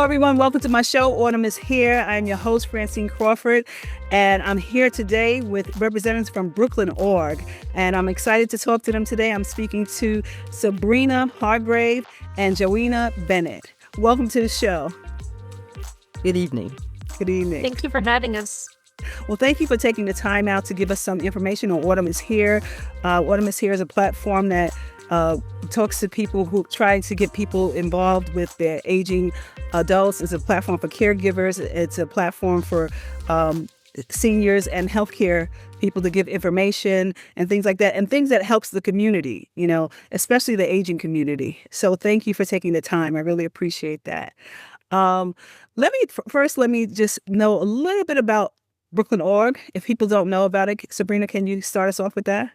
Hello, everyone. Welcome to my show. Autumn is here. I'm your host, Francine Crawford, and I'm here today with representatives from Brooklyn Org, and I'm excited to talk to them today. I'm speaking to Sabrina Hargrave and JoEna Bennett. Welcome to the show. Good evening. Good evening. Thank you for having us. Well, thank you for taking the time out to give us some information on Autumn is Here. Autumn is Here is a platform that talks to people who try to get people involved with their aging adults. It's a platform for caregivers. It's a platform for seniors and healthcare people to give information and things like that, and things that helps the community, especially the aging community. So thank you for taking the time. I really appreciate that. Let me just know a little bit about Brooklyn Org. If people don't know about it, Sabrina, can you start us off with that?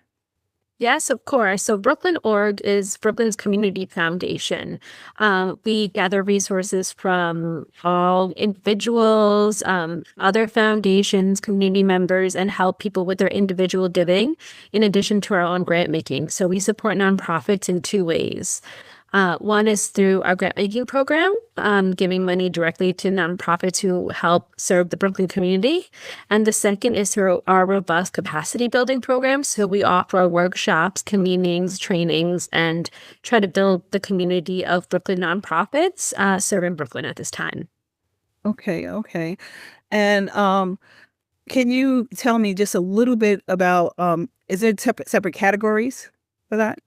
Yes, of course. So Brooklyn Org is Brooklyn's community foundation. We gather resources from all individuals, other foundations, community members, and help people with their individual giving, in addition to our own grant making. So we support nonprofits in two ways. One is through our grant making program, giving money directly to nonprofits who help serve the Brooklyn community. And the second is through our robust capacity building program. So we offer workshops, convenings, trainings, and try to build the community of Brooklyn nonprofits serving Brooklyn at this time. Okay. And can you tell me just a little bit about, is there separate categories for that?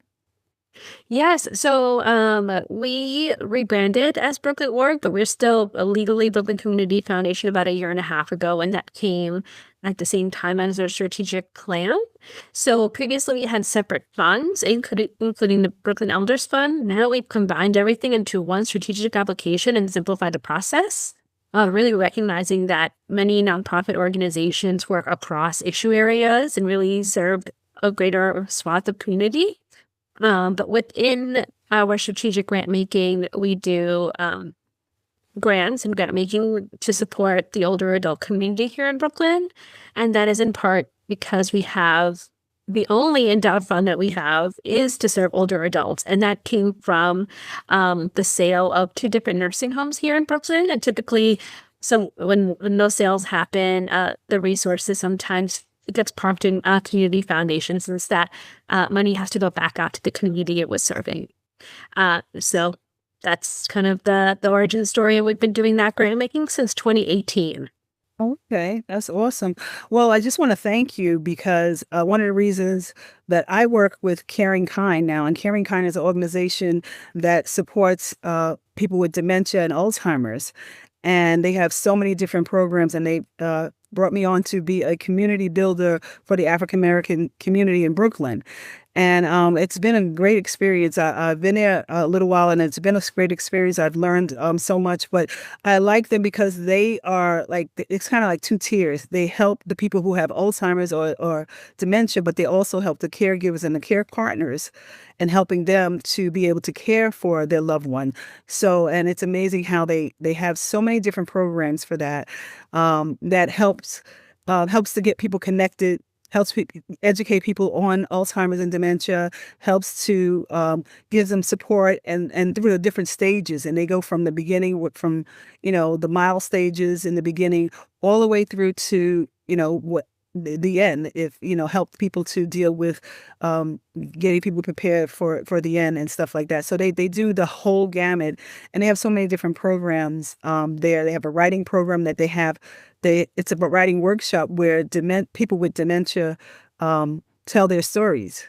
Yes. So we rebranded as Brooklyn Org, but we're still a legally Brooklyn Community Foundation about a year and a half ago, and that came at the same time as our strategic plan. So previously we had separate funds, including the Brooklyn Elders Fund. Now we've combined everything into one strategic application and simplified the process. Really recognizing that many nonprofit organizations work across issue areas and really serve a greater swath of community. But within our strategic grant making, we do grants and grant making to support the older adult community here in Brooklyn. And that is in part because we have the only endowed fund that we have is to serve older adults. And that came from the sale of 2 different nursing homes here in Brooklyn. And typically, when those sales happen, the resources sometimes it gets parked in community foundations, since that money has to go back out to the community it was serving. So that's kind of the origin story. We've been doing that grant making since 2018. Okay, that's awesome. Well, I just want to thank you because one of the reasons that I work with Caring Kind now, and Caring Kind is an organization that supports people with dementia and Alzheimer's. And they have so many different programs, and they brought me on to be a community builder for the African-American community in Brooklyn. And it's been a great experience. I've been there a little while, and it's been a great experience. I've learned so much, but I like them because they are it's kind of like 2 tiers. They help the people who have Alzheimer's or dementia, but they also help the caregivers and the care partners and helping them to be able to care for their loved one. So, and it's amazing how they have so many different programs for that, that helps to get people connected, helps educate people on Alzheimer's and dementia, helps to give them support and through the different stages. And they go from the beginning, from, the mild stages in the beginning, all the way through to, the end, help people to deal with getting people prepared for the end and stuff like that. So they do the whole gamut, and they have so many different programs there. They have a writing program that they have. It's a writing workshop where people with dementia tell their stories,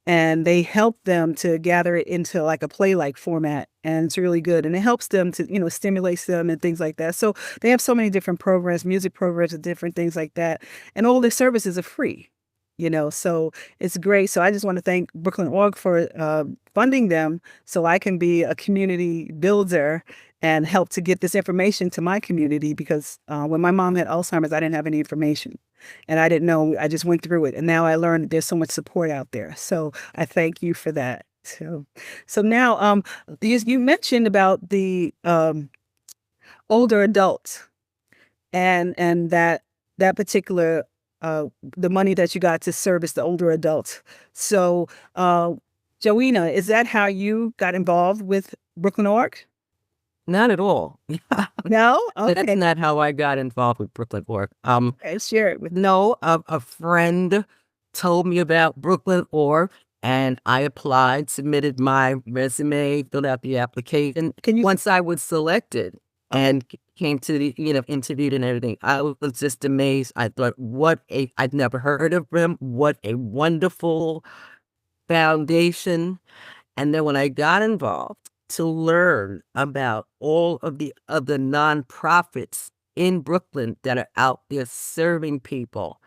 and they help them to gather it into like a play-like format, and it's really good. And it helps them to, stimulates them and things like that. So they have so many different programs, music programs and different things like that. And all their services are free, so it's great. So I just want to thank Brooklyn Org for funding them so I can be a community builder and help to get this information to my community, because when my mom had Alzheimer's, I didn't have any information. And I didn't know. I just went through it. And now I learned that there's so much support out there. So I thank you for that. So now you mentioned about the older adults and that particular the money that you got to service the older adults. So JoEna, is that how you got involved with Brooklyn Org? Not at all. No? That's Okay. not how I got involved with Brooklyn Org. Okay, share it with me. No, a friend told me about Brooklyn Org, and I applied, submitted my resume, filled out the application. Can you? Once I was selected and came to the, interviewed and everything, I was just amazed. I thought, I'd never heard of them. What a wonderful foundation. And then when I got involved to learn about all of the other nonprofits in Brooklyn that are out there serving people,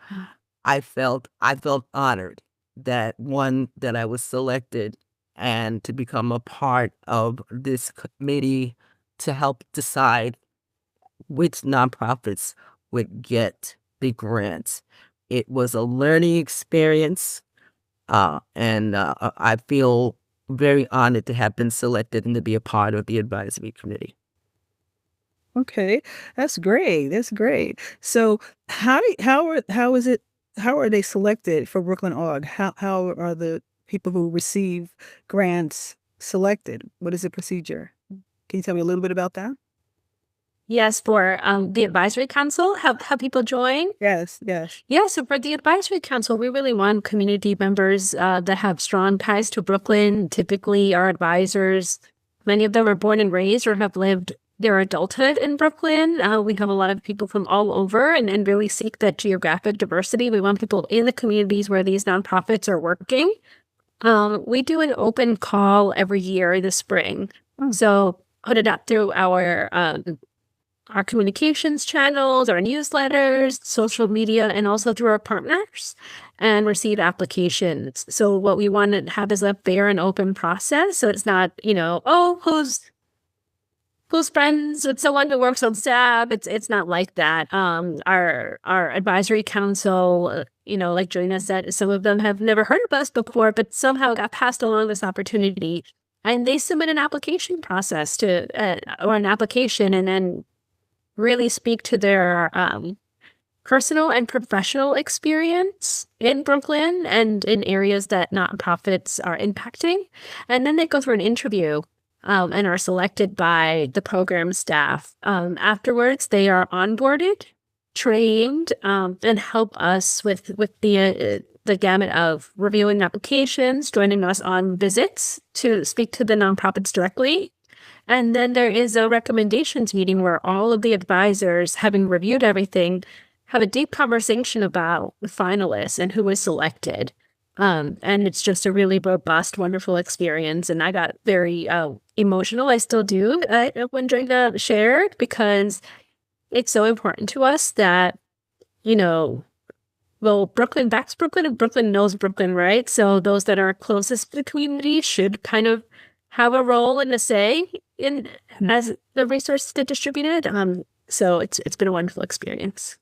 I felt honored that I was selected and to become a part of this committee to help decide which nonprofits would get the grants. It was a learning experience, and I feel very honored to have been selected and to be a part of the advisory committee. Okay, that's great. That's great. So how are they selected for Brooklyn Org? How are the people who receive grants selected? What is the procedure? Can you tell me a little bit about that? Yes, for the advisory council, have people join? Yes, yes. Yeah, so for the advisory council, we really want community members that have strong ties to Brooklyn. Typically, our advisors, many of them are born and raised or have lived their adulthood in Brooklyn. We have a lot of people from all over and really seek that geographic diversity. We want people in the communities where these nonprofits are working. We do an open call every year in the spring. So put it up through our communications channels, our newsletters, social media, and also through our partners, and receive applications. So what we want to have is a fair and open process. So it's not, who's friends with someone who works on staff. It's not like that. Our advisory council, like JoEna said, some of them have never heard of us before, but somehow got passed along this opportunity, and they submit an application process or an application, and then really speak to their personal and professional experience in Brooklyn and in areas that nonprofits are impacting. And then they go through an interview and are selected by the program staff. Afterwards, they are onboarded, trained, and help us with the gamut of reviewing applications, joining us on visits to speak to the nonprofits directly. And then there is a recommendations meeting where all of the advisors, having reviewed everything, have a deep conversation about the finalists and who was selected. And it's just a really robust, wonderful experience. And I got very emotional. I still do when JoEna shared, because it's so important to us that, Brooklyn backs Brooklyn and Brooklyn knows Brooklyn, right? So those that are closest to the community should kind of have a role and a say in as the resources get distributed. So it's been a wonderful experience.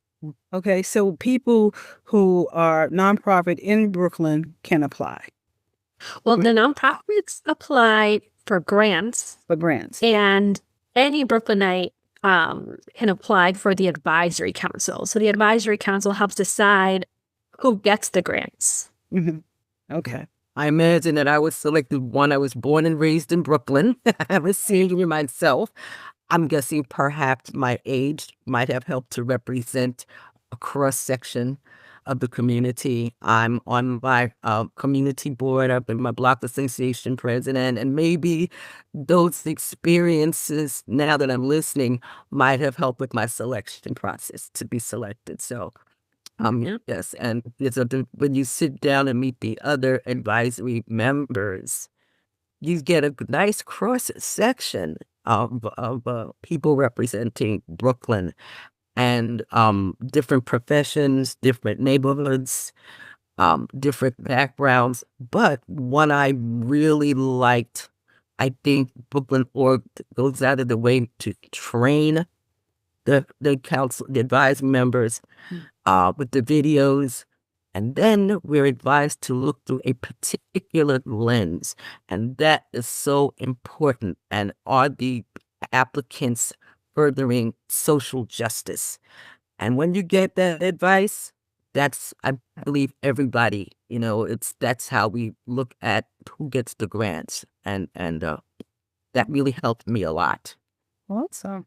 Okay, so people who are nonprofit in Brooklyn can apply Well, the nonprofits apply for grants, for grants. and any Brooklynite can apply for the advisory council. So the advisory council helps decide who gets the grants. Mhm. Okay. I imagine that I was selected one. I was born and raised in Brooklyn. I'm a senior myself. I'm guessing perhaps my age might have helped to represent a cross-section of the community. I'm on my community board. I've been my block association president, and maybe those experiences, now that I'm listening, might have helped with my selection process to be selected. So yes, and when you sit down and meet the other advisory members, you get a nice cross section of people representing Brooklyn, and different professions, different neighborhoods, different backgrounds. But what I really liked, I think Brooklyn Org goes out of the way to train the council, the advisory members, with the videos. And then we're advised to look through a particular lens. And that is so important. And are the applicants furthering social justice? And when you get that advice, that's, I believe, everybody, that's how we look at who gets the grants. And that really helped me a lot. Awesome.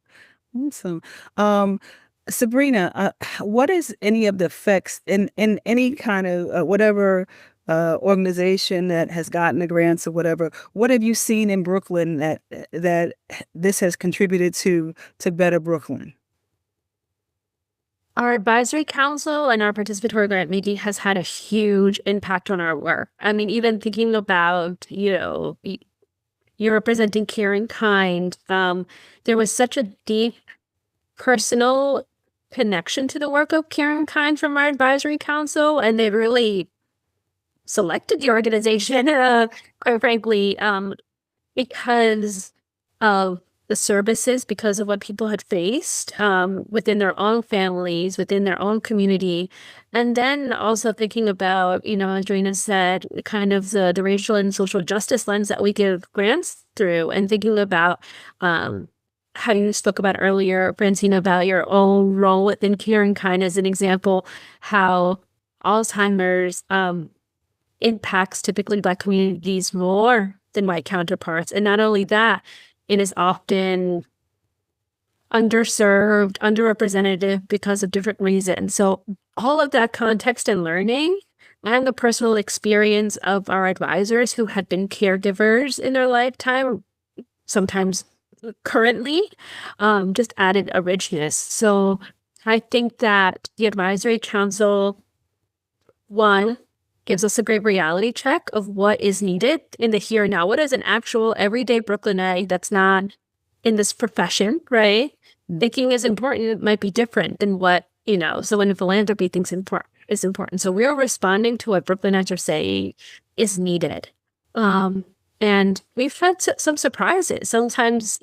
Awesome. Um, Sabrina, what is any of the effects in any kind of whatever organization that has gotten the grants or whatever? What have you seen in Brooklyn that this has contributed to better Brooklyn? Our advisory council and our participatory grant making has had a huge impact on our work. I mean, even thinking about, you're representing Care in Kind. There was such a deep personal connection to the work of Care in Kind from our advisory council, and they really selected the organization, quite frankly, because of the services, because of what people had faced within their own families, within their own community. And then also thinking about, as JoEna said, kind of the racial and social justice lens that we give grants through, and thinking about how you spoke about earlier, Francine, about your own role within Care in Kind as an example, how Alzheimer's impacts typically Black communities more than white counterparts. And not only that, it is often underserved, underrepresented because of different reasons. So all of that context and learning and the personal experience of our advisors who had been caregivers in their lifetime, sometimes currently, just added a richness. So I think that the advisory council, one, gives us a great reality check of what is needed in the here and now. What is an actual everyday Brooklynite that's not in this profession, right? Thinking is important. It might be different than what, so when philanthropy thinks is important. So we're responding to what Brooklynites are saying is needed. And we've had some surprises. Sometimes,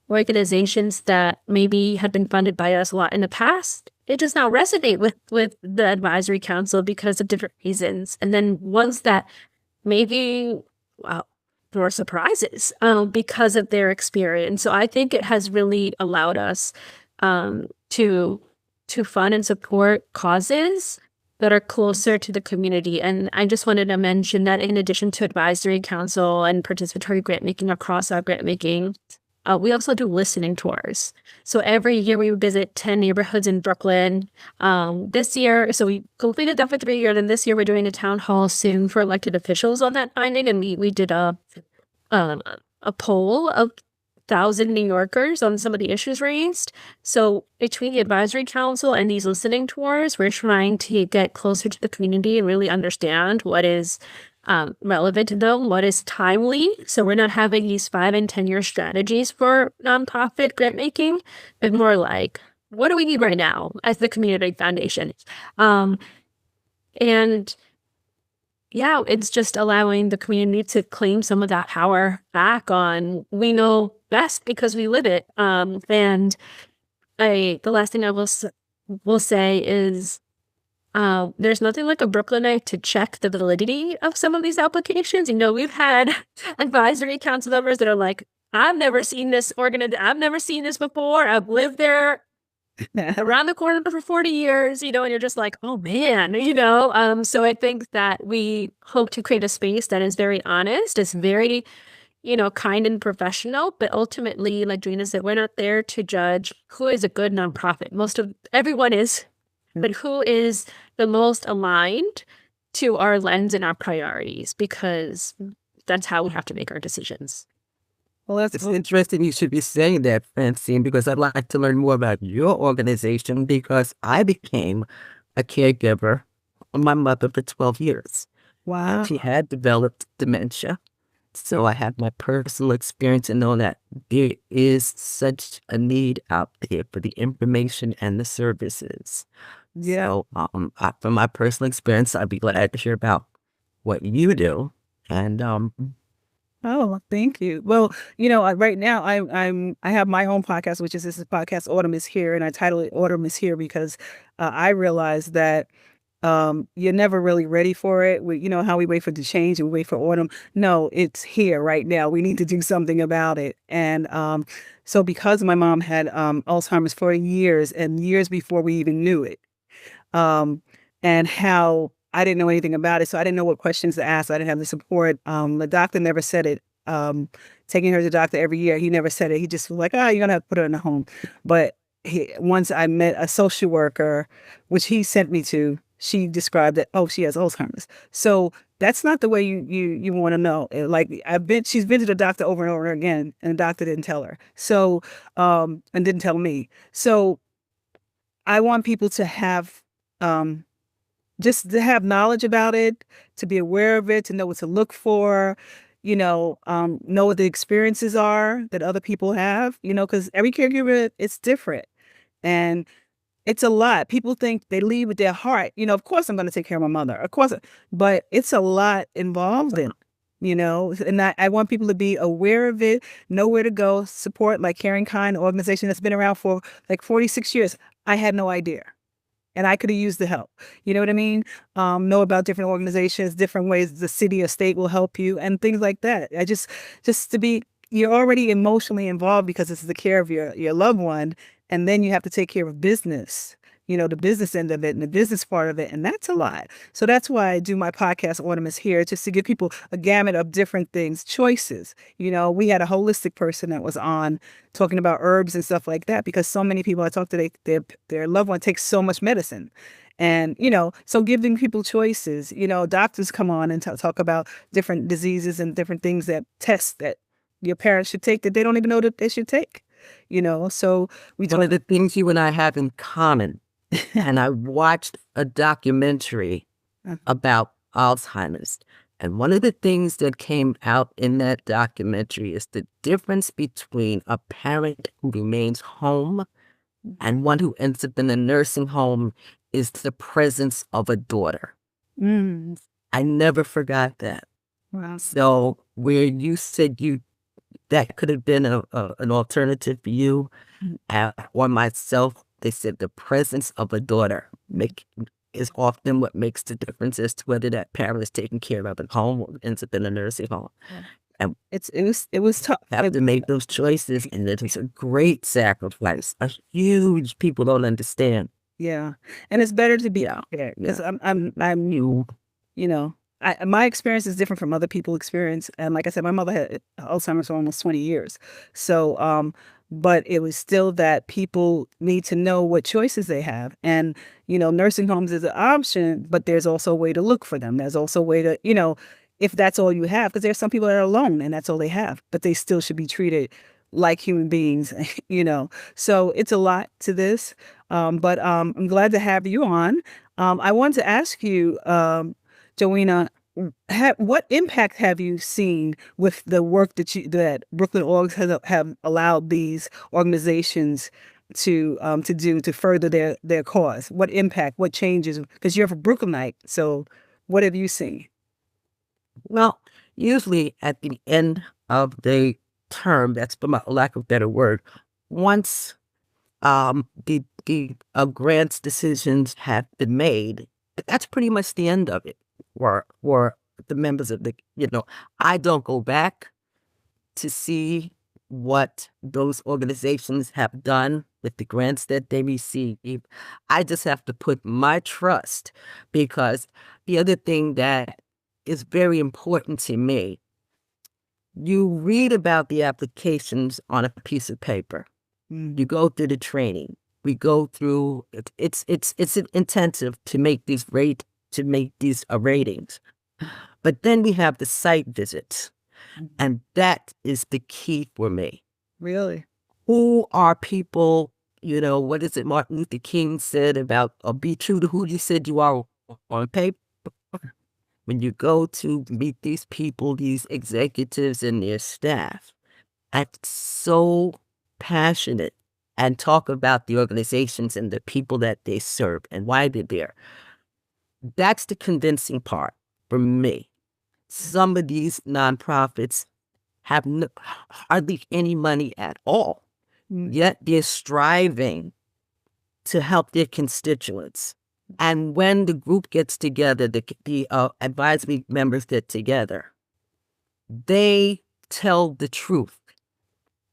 organizations that maybe had been funded by us a lot in the past, it does not resonate with the advisory council because of different reasons. And then ones that maybe, well, there were surprises because of their experience. So I think it has really allowed us to fund and support causes that are closer to the community. And I just wanted to mention that in addition to advisory council and participatory grant making across our grant making, we also do listening tours. So every year we visit 10 neighborhoods in Brooklyn. This year, so we completed that for 3 years, and this year we're doing a town hall soon for elected officials on that finding. And we did a poll of 1,000 New Yorkers on some of the issues raised. So between the advisory council and these listening tours, we're trying to get closer to the community and really understand what is relevant to them, what is timely. So we're not having these 5 and 10-year strategies for nonprofit grant making, but more like, what do we need right now as the community foundation? And yeah, it's just allowing the community to claim some of that power back on, we know best because we live it. And the last thing I will say is, there's nothing like a Brooklynite to check the validity of some of these applications. We've had advisory council members that are like, I've never seen this I've never seen this before. I've lived there around the corner for 40 years, and you're just like, oh man, so I think that we hope to create a space that is very honest, is very, kind and professional, but ultimately, like JoEna said, we're not there to judge who is a good nonprofit. Everyone is, but who is the most aligned to our lens and our priorities, because that's how we have to make our decisions. Well, it's interesting you should be saying that, Francine, because I'd like to learn more about your organization, because I became a caregiver of my mother for 12 years. Wow. She had developed dementia. So I have my personal experience and know that there is such a need out there for the information and the services. Yeah. So from my personal experience, I'd be glad to hear about what you do. And Oh, thank you. Well, right now I have my own podcast, which is this podcast, Autumn is Here, and I title it Autumn is Here because I realize that you're never really ready for it. How we wait for the change and we wait for autumn. No, it's here right now. We need to do something about it. And so because my mom had Alzheimer's for years and years before we even knew it, and how I didn't know anything about it, so I didn't know what questions to ask. I didn't have the support. The doctor never said it taking her to the doctor every year. He never said it. He just was like, you're going to have to put her in a home. But once I met a social worker, which he sent me to, she described that, she has Alzheimer's. So that's not the way you want to know. Like she's been to the doctor over and over again, and the doctor didn't tell her. So, and didn't tell me. So I want people to have, just to have knowledge about it, to be aware of it, to know what to look for, know what the experiences are that other people have, because every caregiver, it's different. And it's a lot. People think they lead with their heart. Of course I'm going to take care of my mother. Of course. But it's a lot involved in, and I want people to be aware of it, know where to go, support like Caring Kind, organization that's been around for like 46 years. I had no idea. And I could have used the help. You know what I mean? Know about different organizations, different ways the city or state will help you and things like that. Just to be, you're already emotionally involved because it's the care of your loved one. And then you have to take care of business, the business end of it and the business part of it. And that's a lot. So that's why I do my podcast Ornaments here, just to give people a gamut of different things, choices. We had a holistic person that was on talking about herbs and stuff like that, because so many people I talk to, their loved one takes so much medicine. And, so giving people choices, doctors come on and talk about different diseases and different things, that tests that your parents should take that they don't even know that they should take. So one of the things you and I have in common, and I watched a documentary about Alzheimer's, and one of the things that came out in that documentary is the difference between a parent who remains home and one who ends up in a nursing home is the presence of a daughter. I never forgot that. Wow. So where you said that could have been an alternative for you or myself, they said the presence of a daughter is often what makes the difference as to whether that parent is taken care of at home or ends up in a nursing home. And it was tough. Have to make those choices, and it was a great sacrifice, a huge, people don't understand. Yeah, and it's better to be out there because I'm you. My experience is different from other people's experience, and like I said, my mother had Alzheimer's for almost 20 years. So, but it was still that people need to know what choices they have, and nursing homes is an option, but there's also a way to look for them. There's also a way to, if that's all you have, because there's some people that are alone and that's all they have, but they still should be treated like human beings, So it's a lot to this, but I'm glad to have you on. I wanted to ask you, JoEna, what impact have you seen with the work that Brooklyn Orgs have allowed these organizations to do to further their cause? What impact? What changes? Because you're a Brooklynite, so what have you seen? Well, usually at the end of the term, that's for lack of a better word, once the grants decisions have been made, that's pretty much the end of it. For the members of I don't go back to see what those organizations have done with the grants that they receive. I just have to put my trust, because the other thing that is very important to me, you read about the applications on a piece of paper. You go through the training. We go through it's intensive to make these ratings. But then we have the site visits, and that is the key for me. Really? Who are people, what is it Martin Luther King said about, be true to who you said you are on paper? When you go to meet these people, these executives and their staff, act so passionate and talk about the organizations and the people that they serve and why they're there. That's the convincing part for me. Some of these nonprofits have hardly any money at all, yet they're striving to help their constituents. And when the group gets together, the advisory members get together, they tell the truth.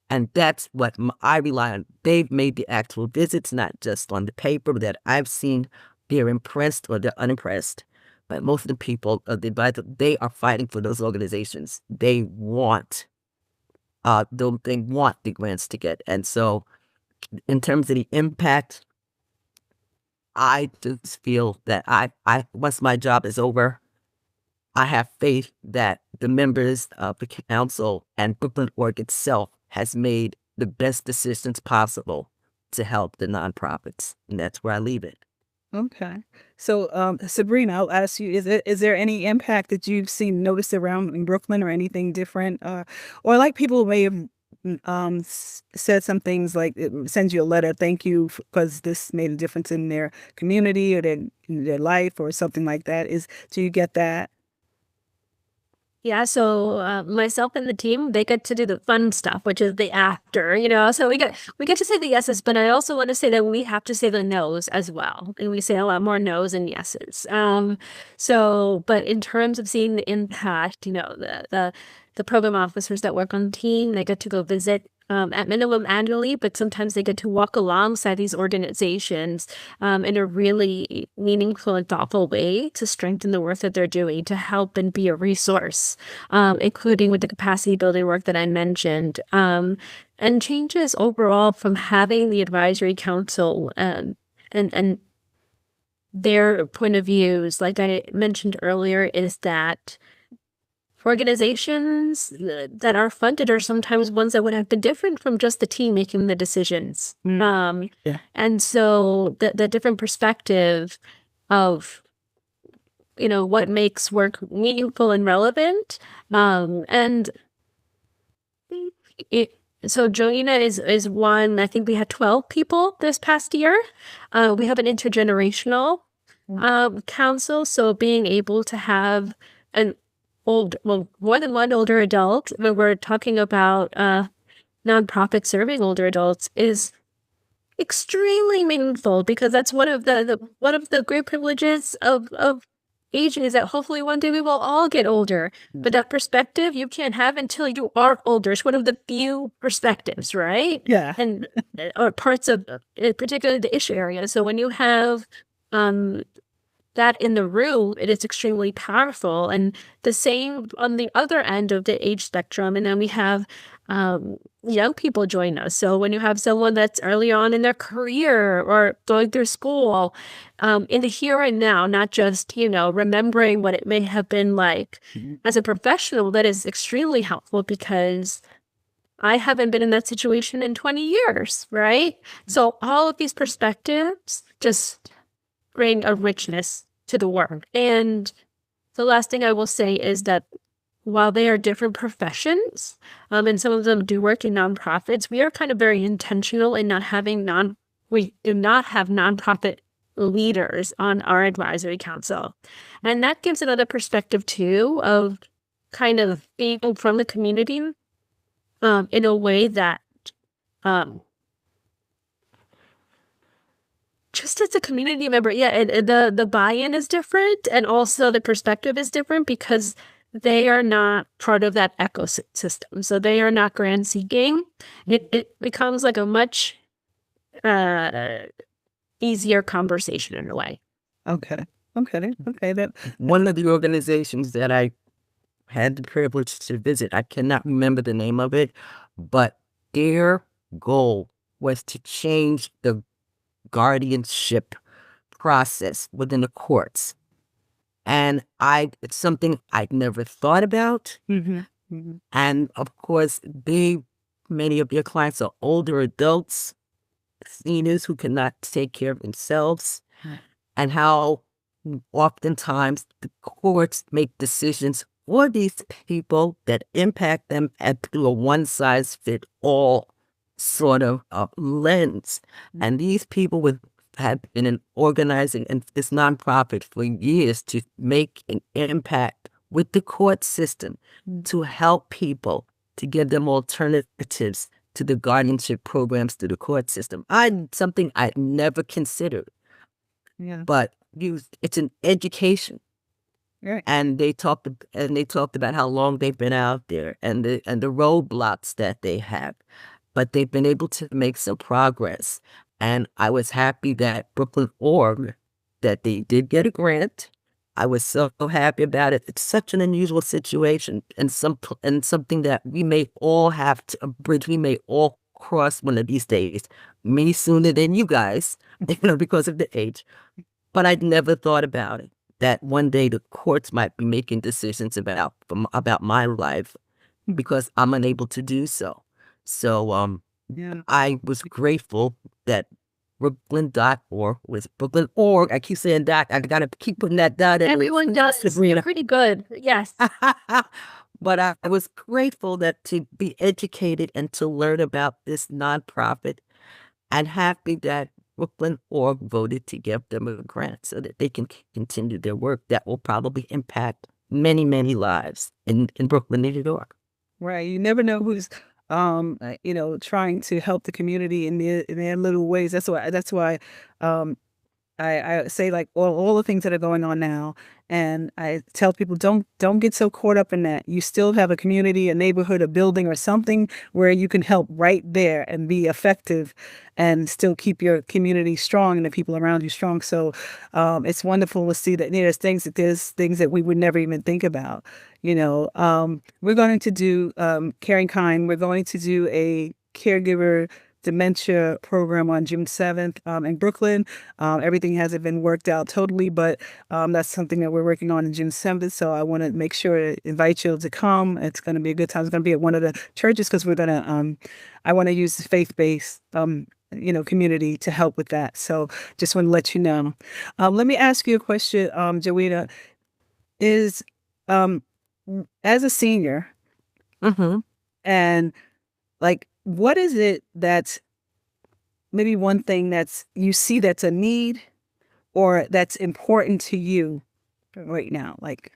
And that's what I rely on. They've made the actual visits, not just on the paper that I've seen. They're impressed or they're unimpressed but most of the people, they are fighting for those organizations. They want the grants to get. And so in terms of the impact, I just feel that I once my job is over, I have faith that the members of the council and Brooklyn Org itself has made the best decisions possible to help the nonprofits. And that's where I leave it. Okay. So, Sabrina, I'll ask you, is there any impact that you've seen noticed around in Brooklyn or anything different? Or like people may have said some things like it sends you a letter, thank you because this made a difference in their community or in their life or something like that. Do you get that? Yeah, so myself and the team, they get to do the fun stuff, which is the after, so we get to say the yeses, but I also want to say that we have to say the nos as well. And we say a lot more nos than yeses. But in terms of seeing the impact, the program officers that work on the team, they get to go visit at minimum annually, but sometimes they get to walk alongside these organizations in a really meaningful and thoughtful way to strengthen the work that they're doing, to help and be a resource, including with the capacity building work that I mentioned. And changes overall from having the advisory council and their point of views, like I mentioned earlier, is that organizations that are funded are sometimes ones that would have been different from just the team making the decisions. Yeah. And so the different perspective of, what makes work meaningful and relevant. So JoEna is one. I think we had 12 people this past year. We have an intergenerational council. So being able to have more than one older adult when we're talking about nonprofits serving older adults is extremely meaningful, because that's one of the great privileges of aging, is that hopefully one day we will all get older. But that perspective you can't have until you are older. It's one of the few perspectives, right? Yeah. And or parts of particularly the issue area. So when you have that in the room, it is extremely powerful. And the same on the other end of the age spectrum. And then we have young people join us. So when you have someone that's early on in their career or going through school, in the here and now, not just, remembering what it may have been like as a professional, that is extremely helpful, because I haven't been in that situation in 20 years, right? So all of these perspectives just bring a richness to the work. And the last thing I will say is that while they are different professions, and some of them do work in nonprofits, we are kind of very intentional in we do not have nonprofit leaders on our advisory council. And that gives another perspective too, of kind of being from the community in a way that just as a community member, the buy-in is different, and also the perspective is different because they are not part of that ecosystem. So they are not grant seeking. It becomes like a much easier conversation in a way. Okay. One of the organizations that I had the privilege to visit, I cannot remember the name of it, but their goal was to change the guardianship process within the courts. And it's something I'd never thought about. And of course, many of your clients are older adults, seniors who cannot take care of themselves, and how oftentimes the courts make decisions for these people that impact them through a one-size-fits-all sort of lens. And these people have been organizing in this nonprofit for years to make an impact with the court system to help people, to give them alternatives to the guardianship programs through the court system. Something I'd never considered. Yeah. But it's an education. Right. And they talked about how long they've been out there and the roadblocks that they have. But they've been able to make some progress. And I was happy that Brooklyn Org, that they did get a grant, I was so happy about it. It's such an unusual situation, and something that we may all have to a bridge we may all cross one of these days. Me sooner than you guys, because of the age. But I'd never thought about it. That one day the courts might be making decisions about my life because I'm unable to do so. So Yeah. I was grateful that Brooklyn.org was Brooklyn.org. I keep saying dot. I gotta keep putting that dot in. Everyone does. Sabrina. Pretty good. Yes. But I was grateful that to be educated and to learn about this nonprofit, and happy that Brooklyn.org voted to give them a grant so that they can continue their work that will probably impact many, many lives in Brooklyn, New York. Right. You never know who's trying to help the community in their little ways. That's why I say like all the things that are going on now, and I tell people don't get so caught up in that. You still have a community, a neighborhood, a building, or something where you can help right there and be effective, and still keep your community strong and the people around you strong. So it's wonderful to see that there's things that we would never even think about. We're going to do Caring Kind. We're going to do a caregiver dementia program on June 7th in Brooklyn. Everything hasn't been worked out totally, but that's something that we're working on June 7th. So I want to make sure to invite you to come. It's going to be a good time. It's going to be at one of the churches because I want to use the faith-based, community to help with that. So just want to let you know. Let me ask you a question, JoEna. Is as a senior, Mm-hmm. and like, what is it that's maybe one thing that's you see that's a need or that's important to you right now? Like,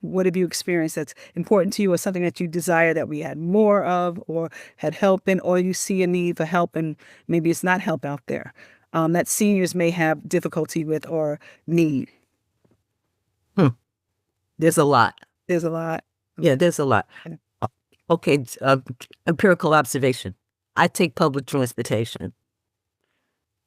what have you experienced that's important to you, or something that you desire that we had more of or had help in, or you see a need for help and maybe it's not help out there that seniors may have difficulty with or need? There's a lot. There's a lot. Yeah, there's a lot. Yeah. Okay, empirical observation. I take public transportation,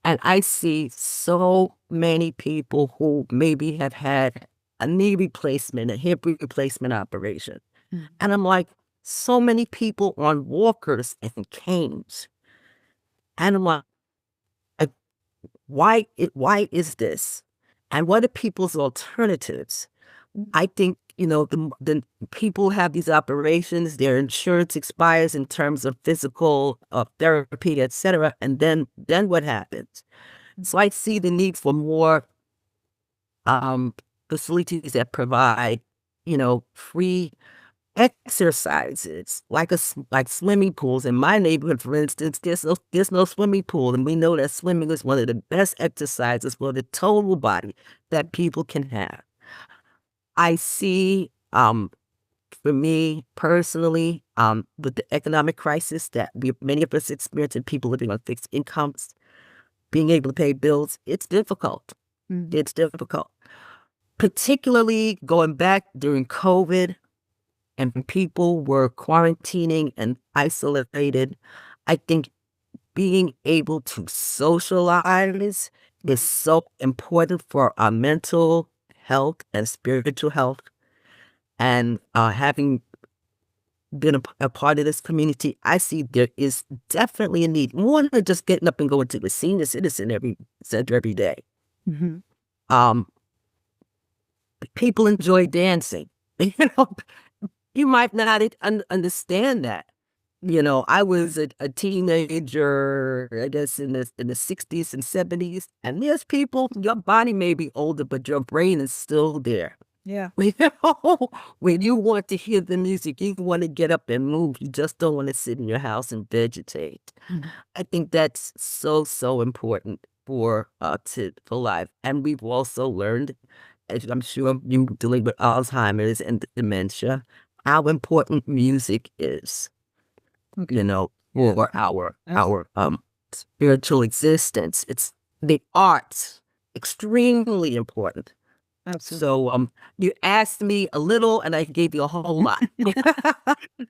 and I see so many people who maybe have had a knee replacement, a hip replacement operation. Mm. And I'm like, so many people on walkers and canes. And I'm like, why is this? And what are people's alternatives? I think, the people have these operations, their insurance expires in terms of physical therapy, etc. And then what happens? So I see the need for more facilities that provide, free exercises, like swimming pools. In my neighborhood, for instance, there's no swimming pool, and we know that swimming is one of the best exercises for the total body that people can have. I see, for me personally, with the economic crisis that many of us experience, and people living on fixed incomes, being able to pay bills, it's difficult. Mhm. It's difficult. Particularly going back during COVID, and people were quarantining and isolated. I think being able to socialize is so important for our mental health and spiritual health. And having been a part of this community, I see there is definitely a need. More than just getting up and going to the senior citizen center every day. Mhm. People enjoy dancing. You might not understand that. I was a teenager, I guess, in the 60s and 70s, and there's people, your body may be older, but your brain is still there. Yeah. When you want to hear the music, you want to get up and move. You just don't want to sit in your house and vegetate. Mhm. I think that's so important for life. And we've also learned, as I'm sure you dealing with Alzheimer's and dementia, how important music is. Okay. For our spiritual existence. It's the arts, extremely important. Absolutely. So you asked me a little and I gave you a whole lot.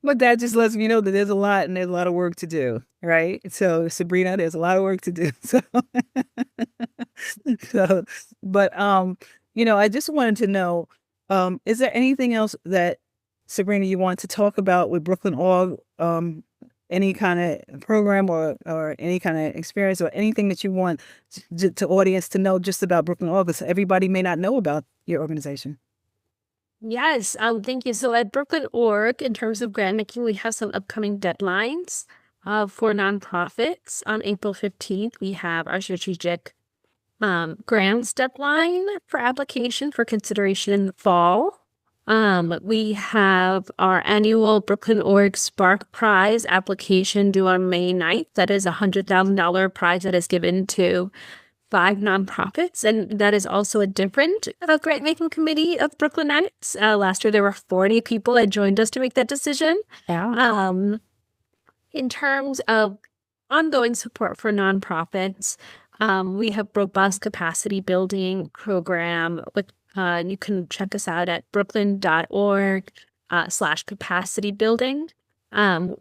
But that just lets me know that there's a lot and there's a lot of work to do, right? So Sabrina, there's a lot of work to do. So, but I just wanted to know, is there anything else that, Sabrina, you want to talk about with Brooklyn Org? Any kind of program or any kind of experience or anything that you want to audience to know just about Brooklyn Org, because everybody may not know about your organization. Yes, thank you. So at Brooklyn Org, in terms of grant making, we have some upcoming deadlines for nonprofits. On April 15th, we have our strategic grants deadline for application for consideration in the fall. We have our annual Brooklyn Org Spark Prize application due on May 9th. That is a $100,000 prize that is given to 5 nonprofits, and that is also a different grant making committee of Brooklynites. Last year, there were 40 people that joined us to make that decision. Yeah. In terms of ongoing support for nonprofits, we have robust capacity building program with you can check us out at brooklyn.org/capacity building.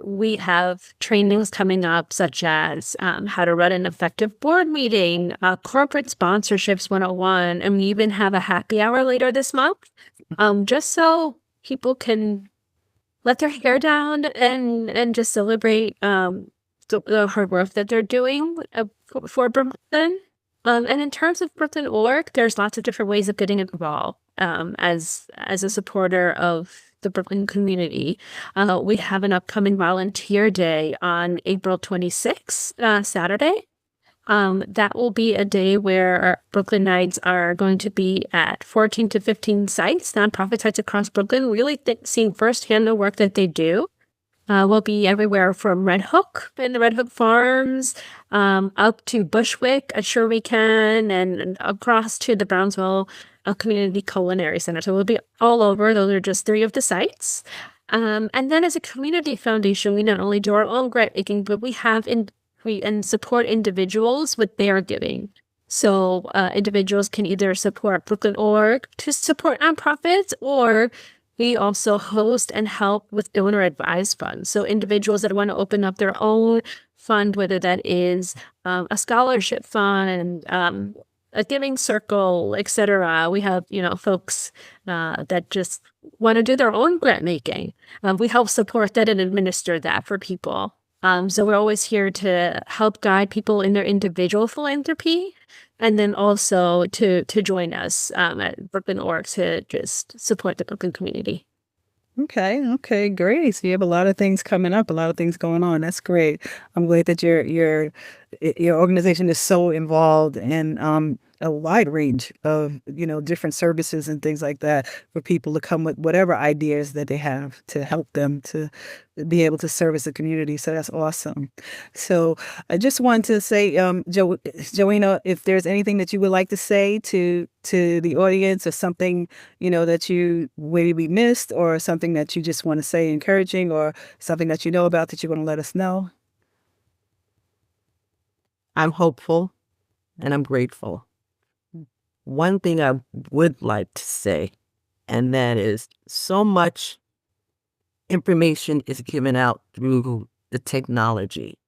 We have trainings coming up such as how to run an effective board meeting, corporate sponsorships 101, and we even have a happy hour later this month, just so people can let their hair down and just celebrate the hard work that they're doing for Brooklyn. And in terms of Brooklyn Org, there's lots of different ways of getting involved as a supporter of the Brooklyn community. We have an upcoming volunteer day on April 26th, Saturday. That will be a day where Brooklynites are going to be at 14 to 15 sites, nonprofit sites across Brooklyn, really seeing firsthand the work that they do. We'll be everywhere from Red Hook and the Red Hook Farms, up to Bushwick at Sure We Can, and across to the Brownsville Community Culinary Center. So we'll be all over. Those are just 3 of the sites. And then as a community foundation, we not only do our own grant making, but we support individuals with their giving. So individuals can either support Brooklyn Org to support nonprofits, or we also host and help with donor advised funds. So individuals that want to open up their own fund, whether that is a scholarship fund, a giving circle, etc. We have, folks that just want to do their own grant making. We help support that and administer that for people. So we're always here to help guide people in their individual philanthropy, and then also to join us at Brooklyn Org to just support the Brooklyn community. Okay, great. So you have a lot of things coming up, a lot of things going on. That's great. I'm glad that your organization is so involved in a wide range of different services and things like that for people to come with whatever ideas that they have to help them to be able to service the community. So that's awesome. So I just want to say, JoEna, if there's anything that you would like to say to the audience, or something that you maybe missed, or something that you just want to say encouraging, or something that you know about that you want to let us know. I'm hopeful and I'm grateful. One thing I would like to say, and that is, so much information is given out through the technology.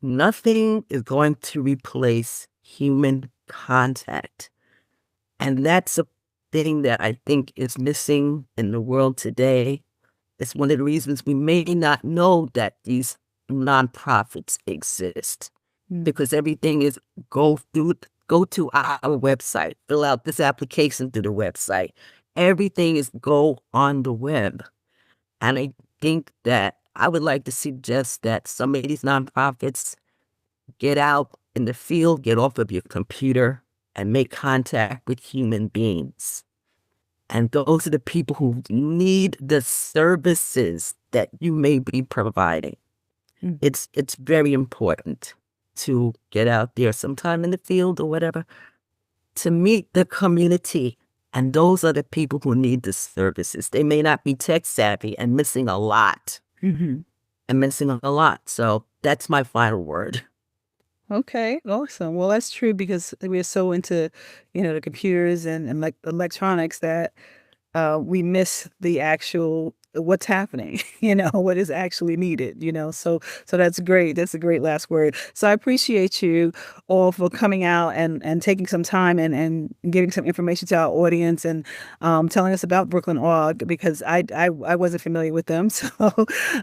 Nothing is going to replace human contact. And that's a thing that I think is missing in the world today. It's one of the reasons we may not know that these nonprofits exist, because everything is go to our website, fill out this application through the website. Everything is go on the web. And I think that I would like to suggest that some of these nonprofits get out in the field, get off of your computer, and make contact with human beings. And those are the people who need the services that you may be providing. It's very important to get out there sometime in the field or whatever, to meet the community. And those are the people who need the services. They may not be tech savvy and missing a lot. So that's my final word. Okay, awesome. Well, that's true, because we're so into, the computers and like electronics that we miss the actual what's happening, what is actually needed, so that's great. That's a great last word. So I appreciate you all for coming out and taking some time and giving some information to our audience and telling us about Brooklyn Org, because I wasn't familiar with them. So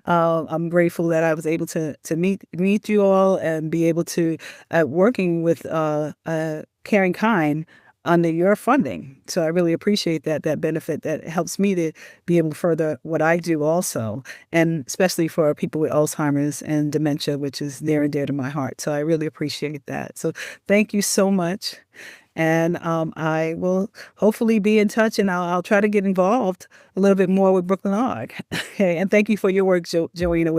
I'm grateful that I was able to meet you all and be able to working with Caring Kind under your funding. So I really appreciate that benefit that helps me to be able to further what I do also, and especially for people with Alzheimer's and dementia, which is near and dear to my heart. So I really appreciate that. So thank you so much. And I will hopefully be in touch, and I'll try to get involved a little bit more with Brooklyn Org. Okay, and thank you for your work, JoEna,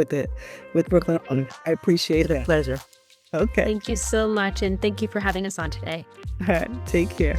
with Brooklyn Org. I appreciate that. Pleasure. Okay. Thank you so much, and thank you for having us on today. All right. Take care.